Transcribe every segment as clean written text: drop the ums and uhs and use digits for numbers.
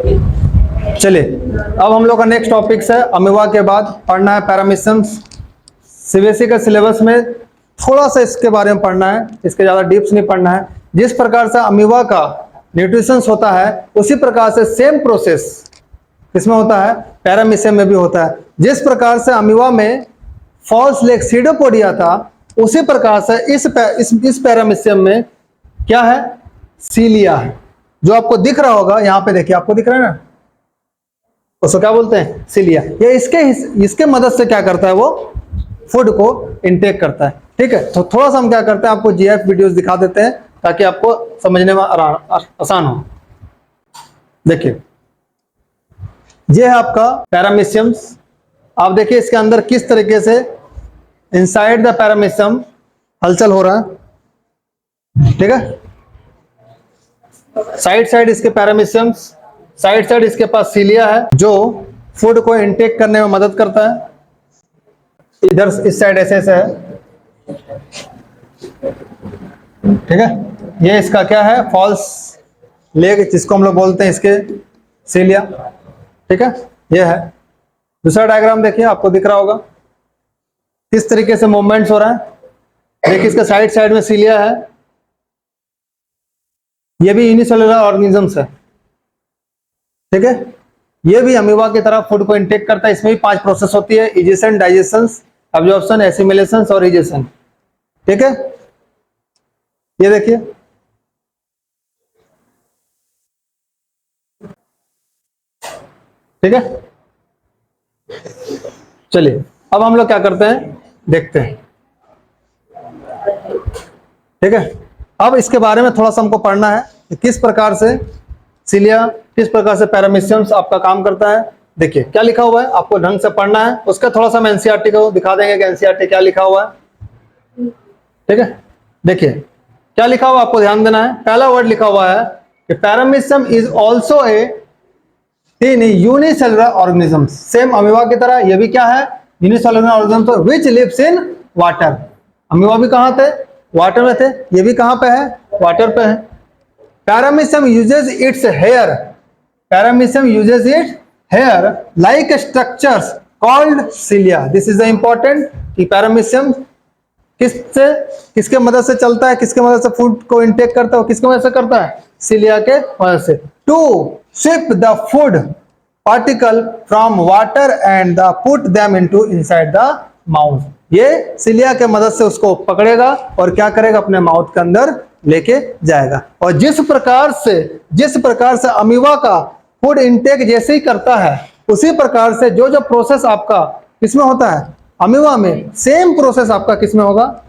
चलिए अब हम लोग का नेक्स्ट टॉपिक है अमीबा के बाद पढ़ना है पैरामीशियम्स। सीबीएसई का सिलेबस में थोड़ा सा इसके बारे में पढ़ना है, इसके ज़्यादा डीप्स नहीं पढ़ना है। जिस प्रकार से अमीबा का न्यूट्रिशंस होता है उसी प्रकार से सेम प्रोसेस इसमें होता है, पैरामीशियम में भी होता है। जिस प्रकार से अमीबा में फॉल्स लेग सीडोपोडिया था उसी प्रकार से इस पैरामीशियम में क्या है, सीलिया है, जो आपको दिख रहा होगा। यहाँ पे देखिए, आपको दिख रहा है ना, उसको क्या बोलते हैं, सीलिया। ये इसके मदद से क्या करता है, वो फूड को इनटेक करता है। ठीक है, तो थोड़ा सा हम क्या करते हैं, आपको जीएफ वीडियोस दिखा देते हैं ताकि आपको समझने में आसान हो। देखिए, ये है आपका पैरामीशियम्स। आप देखिए इसके अंदर किस तरीके से इनसाइड द पैरामीशियम हलचल हो रहा है। ठीक है, साइड इसके पैरामीशियम्स, साइड इसके पास सीलिया है जो फूड को इनटेक करने में मदद करता है। इधर इस साइड ऐसे है। ठीक है, ये इसका क्या है, फॉल्स लेग, जिसको हम लोग बोलते हैं इसके सीलिया। ठीक है, ये है। दूसरा डायग्राम देखिए, आपको दिख रहा होगा किस तरीके से मूवमेंट्स हो रहा है। देखिए इसका साइड में सीलिया है। ये भी यूनिसेलुलर ऑर्गेनिजम्स है। ठीक है, ये भी अमीबा की तरह फूड को इनटेक करता है। इसमें भी 5 प्रोसेस होती है, इजेशन, डाइजेशन, एब्जॉर्प्शन, एसिमिलेशन और इजेशन। ठीक है, ये देखिए, ठीक है। चलिए अब हम लोग क्या करते हैं, देखते हैं। ठीक है, अब इसके बारे में थोड़ा सा हमको पढ़ना है कि किस प्रकार से सीलिया, किस प्रकार से पैरामीशियम्स आपका काम करता है। देखिए क्या लिखा हुआ है, आपको ढंग से पढ़ना है। उसका थोड़ा सा हम एनसीईआरटी को दिखा देंगे कि एनसीईआरटी क्या लिखा हुआ है। ठीक है, देखिए क्या लिखा हुआ, आपको ध्यान देना है। पहला वर्ड लिखा हुआ है कि paramecium is also a unicellular organism. Same amoeba की तरह ये भी क्या है, unicellular organism which lives in water. Amoeba भी कहां थे, वाटर में थे। ये भी कहां पे है, वाटर पे है। Paramecium uses its hair, paramecium uses its hair like structures called cilia. This is the important कि पैरामीशियम किसके मदद से चलता है, किसके मदद से फूड को इनटेक करता है, किसके मदद से करता है, सीलिया के मदद से। To ship the food particle from water and the put them into inside the mouth. ये सीलिया के मदद से उसको पकड़ेगा और क्या करेगा, अपने माउथ के अंदर लेके जाएगा। और जिस प्रकार से अमीबा का फूड इनटेक जैसे ही करता है उसी प्रकार से जो प्रोसेस आपका किसमें होता है, अमीबा में, सेम प्रोसेस आपका किसमें होगा,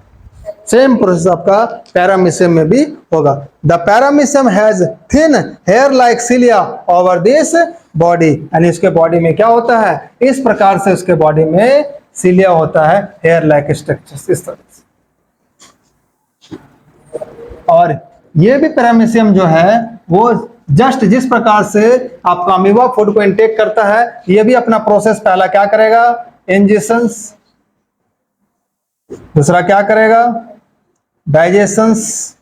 सेम प्रोसेस आपका पैरामीशियम में भी होगा। The paramecium has thin hair like cilia over this body. यानी उसके बॉडी में क्या होता है, इस प्रकार से उसके बॉडी में सीलिया होता है, हेयर लाइक स्ट्रक्चर इस तरह से। और ये भी पैरामीशियम जो है वो जस्ट जिस प्रकार से आपका अमीबा फूड को इनटेक करता है, ये भी अपना प्रोसेस पहला क्या करेगा, इंजेशंस, दूसरा क्या करेगा, डाइजेशंस,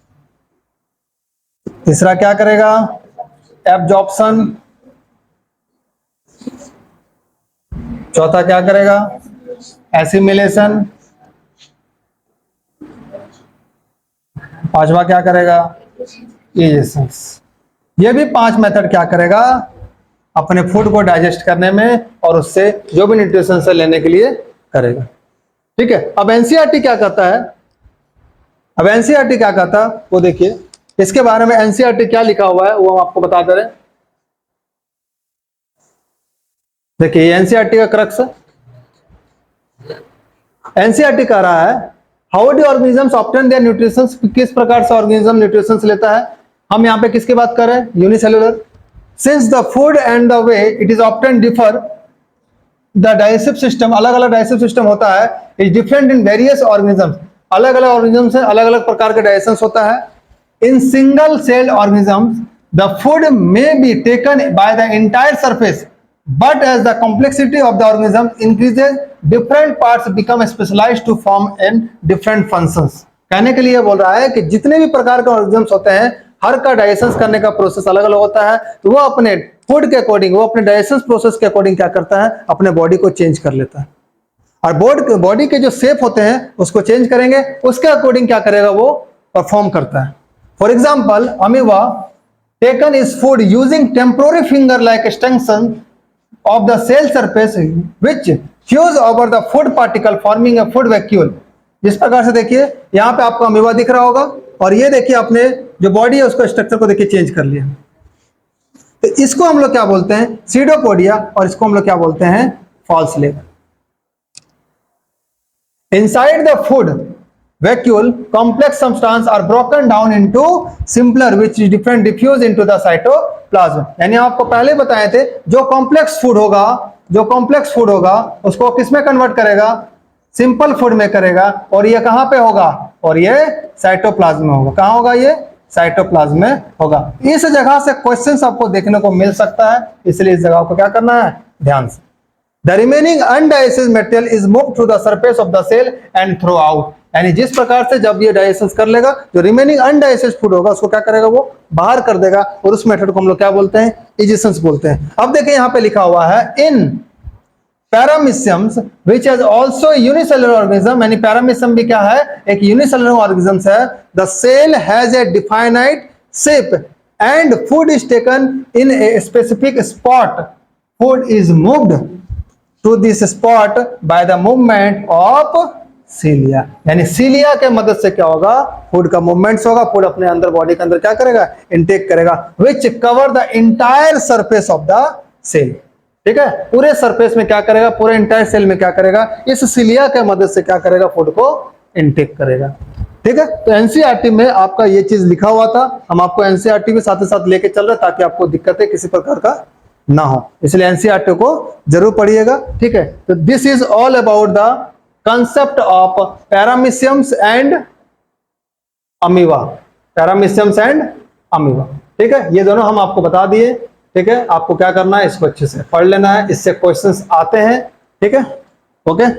तीसरा क्या करेगा, एब्जॉर्प्शन, चौथा क्या करेगा, एसिमिलेशन, पांचवा क्या करेगा, इजेशंस। ये भी 5 मेथड क्या करेगा, अपने फूड को डाइजेस्ट करने में और उससे जो भी न्यूट्रिशन से लेने के लिए करेगा। ठीक है, अब एनसीईआरटी क्या कहता है, अब एनसीईआरटी क्या कहता है वो देखिए। इसके बारे में एनसीईआरटी क्या लिखा हुआ है वो हम आपको बता दे रहे हैं। देखिए ये एनसीईआरटी का क्रक्स है। एनसीईआरटी कह रहा है how do organisms obtain their nutrition, किस प्रकार से ऑर्गेनिज्म न्यूट्रिशन लेता है। हम यहाँ पे किसकी बात कर रहे हैं, unicellular. Since the food and the way it is obtain differ the digestive system, अलग अलग डाइजेस्टिव सिस्टम होता है, is different in various organisms. अलग अलग ऑर्गेनिज्म से अलग अलग प्रकार का डाइजेशन होता है। In single cell organisms the food may be taken by the entire surface, but as the complexity of the organism increases different parts become specialized to form in different functions। कहने के लिए बोल रहा है कि जितने भी प्रकार के ऑर्गेनिजम्स होते हैं हर का डाइजेशन करने का प्रोसेस अलग अलग होता है, तो वो अपने फूड के अकॉर्डिंग, वो अपने डाइजेशन प्रोसेस के अकॉर्डिंग क्या करता है, अपने बॉडी को चेंज कर लेता है। और बॉडी के जो शेप होते हैं उसको चेंज करेंगे, उसके अकॉर्डिंग क्या करेगा, वो परफॉर्म करता है। For example, amoeba taken is food using temporary finger like extension of the cell surface which fuse over the food particle forming a food vacuole. जिस प्रकार से देखिए यहां पे आपको अमीबा दिख रहा होगा, और ये देखिए अपने जो बॉडी है उसका स्ट्रक्चर को देखिए चेंज कर लिया। तो इसको हम लोग क्या बोलते हैं, सीडोपोडिया, और इसको हम लोग क्या बोलते हैं, false leg. Inside the food vacuole, complex substance are broken down into simpler which is different diffuse into the cytoplasm। यानी आपको पहले बताए थे जो कॉम्प्लेक्स फूड होगा उसको किसमें कन्वर्ट करेगा, सिंपल फूड में करेगा, और ये कहां पे होगा, और ये साइटोप्लाज्म में होगा। कहां होगा, ये साइटोप्लाज्म में होगा। इस जगह से क्वेश्चंस आपको देखने को मिल सकता है, इसलिए इस जगह को क्या करना है, ध्यान से। The remaining undigested material is moved to the surface of the cell and throw out। यानी जिस प्रकार से जब ये डाइजेशन कर लेगा, जो रिमेनिंग अनडाइजेस्टेड फूड होगा उसको क्या करेगा, वो बाहर कर देगा, और उस मेथड को हम लोग क्या बोलते हैं, इजेशंस बोलते हैं। अब देखिए यहां पे लिखा हुआ है in parameciums which has also unicellular organism. यानी पैरामीशियम भी क्या है, एक यूनिसेलुलर ऑर्गेनिज्म है। The cell has a definite shape and food is taken in a specific spot. Food is moved to this spot by the movement of cilia. यानी cilia के मदद से क्या होगा, फूड का मूवमेंट्स होगा, फूड अपने अंदर बॉडी के अंदर क्या करेगा, इनटेक करेगा, which cover the entire surface of the cell. ठीक है, पूरे सरफेस में क्या करेगा, पूरे इंटायर सेल में क्या करेगा, इस सीलिया के मदद से क्या करेगा, फूड को इनटेक करेगा। ठीक है, तो एनसीईआरटी में आपका ये चीज लिखा हुआ था, हम आपको एनसीईआरटी में साथ ही साथ लेके चल रहे ताकि आपको दिक्कतें किसी प्रकार का ना हो, इसलिए एनसीईआरटी को जरूर पढ़िएगा। ठीक है, तो this is all about the concept of parameciums and amoeba. Parameciums and amoeba, ठीक है, ये दोनों हम आपको बता दिए। ठीक है, आपको क्या करना है, इसको अच्छे से पढ़ लेना है, इससे क्वेश्चंस आते हैं। ठीक है, ओके।